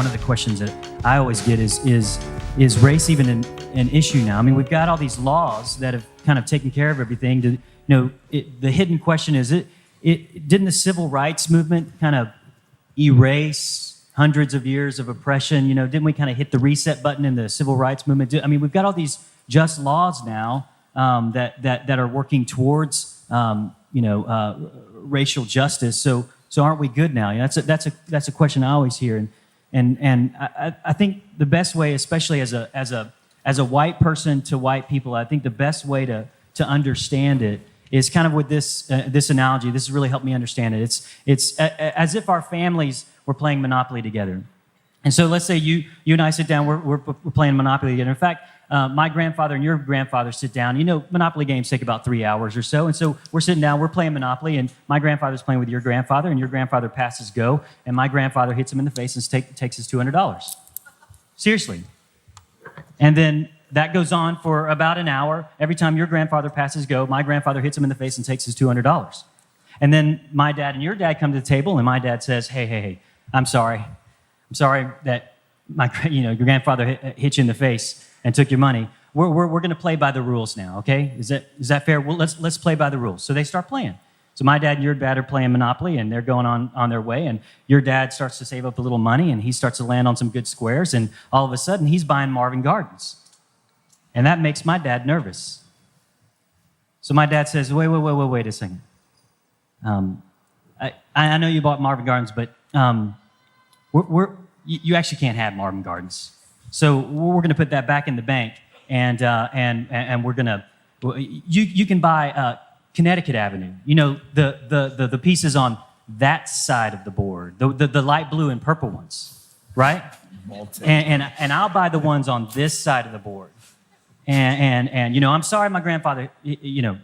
one of the questions that I always get is race even an issue now? I mean, we've got all these laws that have kind of taken care of everything. The hidden question is, didn't the civil rights movement kind of erase hundreds of years of oppression? Didn't we kind of hit the reset button in the civil rights movement? I mean, we've got all these just laws now that are working towards racial justice. So aren't we good now? That's a question I always hear, and I think the best way, especially as a white person to white people, I think the best way to understand it is kind of with this analogy. This has really helped me understand it. It's as if our families were playing Monopoly together. And so let's say you and I sit down, we're playing Monopoly together. In fact, my grandfather and your grandfather sit down. Monopoly games take about 3 hours or so. And so we're sitting down, we're playing Monopoly, and my grandfather's playing with your grandfather, and your grandfather passes go, and my grandfather hits him in the face and takes his $200. Seriously. And then that goes on for about an hour. Every time your grandfather passes go, my grandfather hits him in the face and takes his $200. And then my dad and your dad come to the table, and my dad says, hey, I'm sorry that your grandfather hit you in the face and took your money. We're going to play by the rules now, okay? Is that fair? Well, let's play by the rules. So they start playing. So my dad and your dad are playing Monopoly, and they're going on their way, and your dad starts to save up a little money, and he starts to land on some good squares, and all of a sudden, he's buying Marvin Gardens. And that makes my dad nervous. So my dad says, wait a second. I know you bought Marvin Gardens, but you actually can't have Marvin Gardens. So we're going to put that back in the bank, and we're going to. You can buy Connecticut Avenue. The pieces on that side of the board, the light blue and purple ones, right? And I'll buy the ones on this side of the board. And I'm sorry my grandfather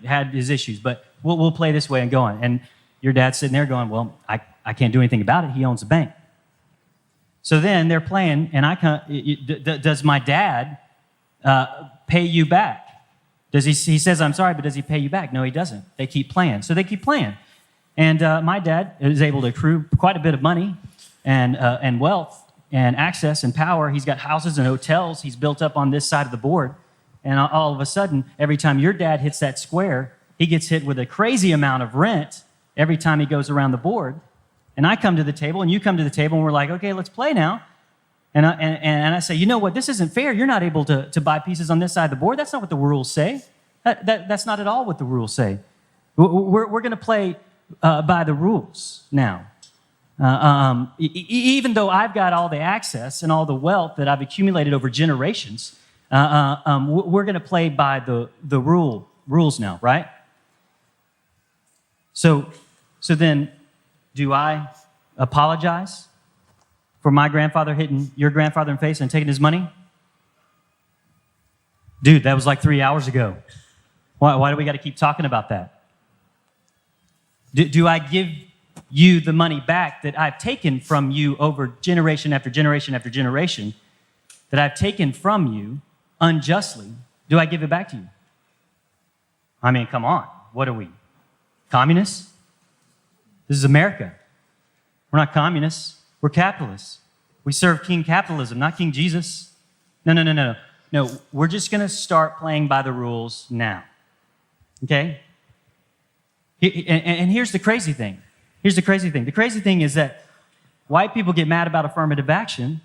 had his issues, but we'll play this way and go on. And your dad's sitting there going, well, I can't do anything about it. He owns the bank. So then they're playing, and does my dad pay you back? He says, I'm sorry, but does he pay you back? No, he doesn't. They keep playing. So they keep playing. And my dad is able to accrue quite a bit of money and wealth and access and power. He's got houses and hotels he's built up on this side of the board. And all of a sudden, every time your dad hits that square, he gets hit with a crazy amount of rent every time he goes around the board. And I come to the table, and you come to the table, and we're like, okay, let's play now. And I say, you know what, this isn't fair. You're not able to buy pieces on this side of the board. That's not what the rules say. That's not at all what the rules say. We're going to play by the rules now. Even though I've got all the access and all the wealth that I've accumulated over generations, we're going to play by the rules now, right? So then, do I apologize for my grandfather hitting your grandfather in the face and taking his money? Dude, that was like 3 hours ago. Why do we got to keep talking about that? Do I give you the money back that I've taken from you over generation after generation after generation, that I've taken from you unjustly? Do I give it back to you? I mean, come on. What are we? Communists? This is America. We're not communists. We're capitalists. We serve King Capitalism, not King Jesus. No. We're just going to start playing by the rules now. Okay? And here's the crazy thing. The crazy thing is that white people get mad about affirmative action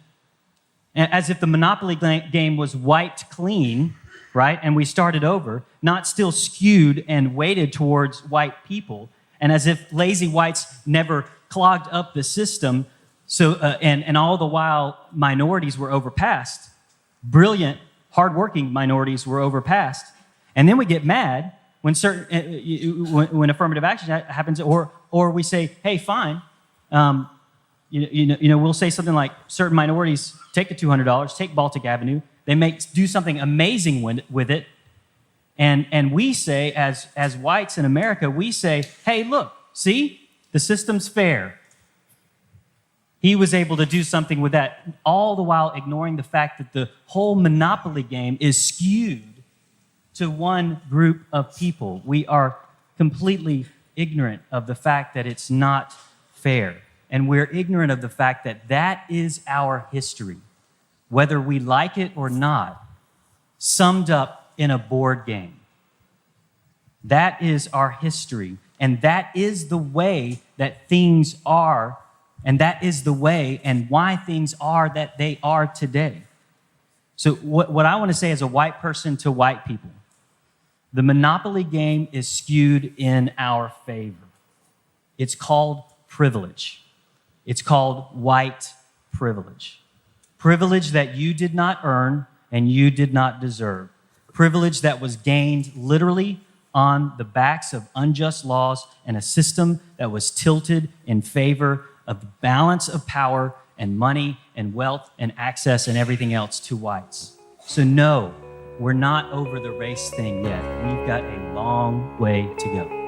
as if the Monopoly game was wiped clean, right? And we started over, not still skewed and weighted towards white people, and as if lazy whites never clogged up the system, so and all the while minorities were overpassed. Brilliant, hardworking minorities were overpassed. And then we get mad when when affirmative action happens, or we say, hey, fine, we'll say something like certain minorities take the $200, take Baltic Avenue, they do something amazing with it, and we say, as whites in America, we say, hey, look, see, the system's fair. He was able to do something with that, all the while ignoring the fact that the whole Monopoly game is skewed to one group of people. We are completely ignorant of the fact that it's not fair. and we're ignorant of the fact that that is our history, whether we like it or not, summed up in a board game. That is our history, and that is the way that things are, and that is the way and why things are that they are today. So what I want to say as a white person to white people, the Monopoly game is skewed in our favor. It's called privilege. It's called white privilege. Privilege that you did not earn and you did not deserve. Privilege that was gained literally on the backs of unjust laws and a system that was tilted in favor of the balance of power and money and wealth and access and everything else to whites. So no, we're not over the race thing yet. We've got a long way to go.